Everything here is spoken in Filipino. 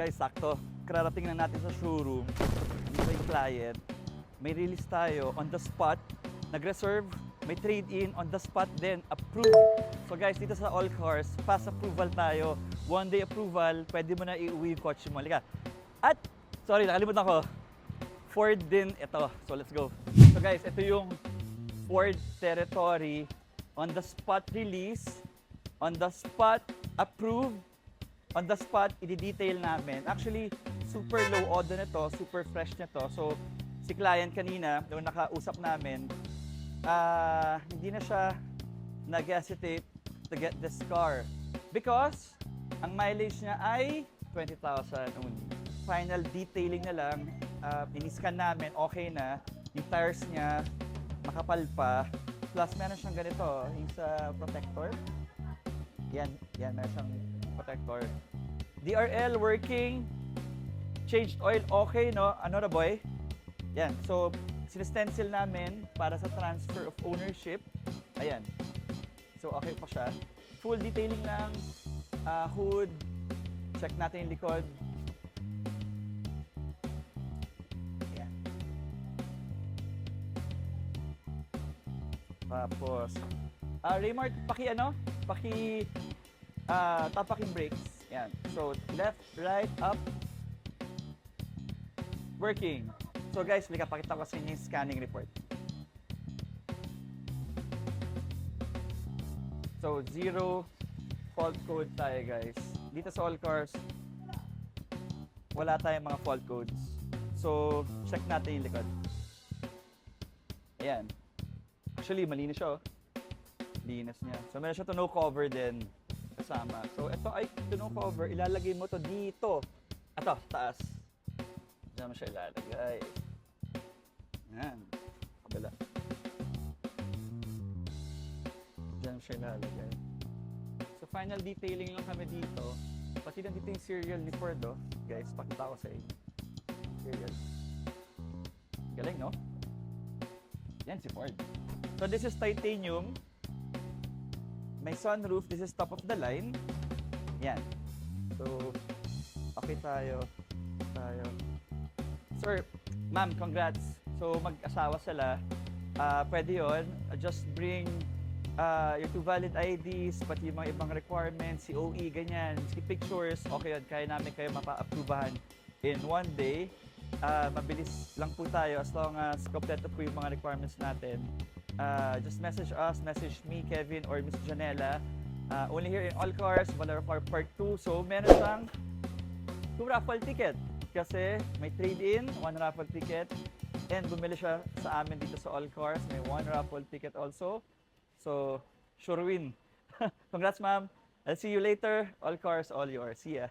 guys, sakto. Kararating na natin sa showroom. Dito yung client. May release tayo on the spot. Nag-reserve. May trade-in on the spot din. Approved. So guys, dito sa All Cars, fast approval tayo. One day approval. Pwede mo na iuwi yung kotse mo. Halika. At, sorry, nakalimutan ko. Ford din ito. So let's go. So guys, ito yung Ford Territory. On the spot release. On the spot approved. On the spot, i-detail namin. Actually, super low auto nito, super fresh nito. So, si client kanina, nung nakausap namin, hindi na siya nag-hesitate to get this car. Because, ang mileage niya ay 20,000 only. Final detailing na lang, in-scan namin, okay na. Yung tires niya, makapal pa. Plus, meron siyang ganito, yung sa protector. Yan, meron siyang protector. DRL working. Changed oil, okay, no? Ano na boy? Yan. So, sinestencil namin para sa transfer of ownership. Ayan. So, okay pa siya. Full detailing lang. Hood. Check natin yung likod. Ayan. Tapos, Raymart, tapak yung brakes. Yan. So, left, right, up. Working. So guys, pakita ko sa inyo yung scanning report. So, 0 fault code tayo guys. Dito sa All Cars, wala tayong mga fault codes. So, check natin yung likod. Ayan. Actually, malinis siya. Linis niya. So, meron siya tonneau cover din kasama. So, ito ay tonneau cover. Ilalagay mo to dito. Ito, taas. Diyan mo siya ilalagay. Yan. Kabila. Diyan mo siya ilalagay. So, final detailing lang kami dito. Pati nandito yung serial ni Ford, oh. Guys, pakita ko sa inyo. Serial. Galing, no? Yan si Ford. So, this is titanium. May sunroof. This is top of the line. Yan. So, okay tayo. Sir, ma'am, congrats. So, mag-asawa sila. Pwede yun. Just bring your 2 valid IDs, pati yung mga ibang requirements, COE, ganyan. Pictures, okay yun. Kaya namin kayo mapa-approvahan in 1 day. Mabilis lang po tayo as long as kompleto po yung mga requirements natin. Just message us, message me, Kevin, or Miss Janela. Only here in All Cars, Valero Car Park 2. So, meron siyang 2 raffle ticket. Kasi may trade-in, 1 raffle ticket. And bumili siya sa amin dito sa All Cars. May 1 raffle ticket also. So, sure win. Congrats, ma'am. I'll see you later. All Cars, all yours. See ya.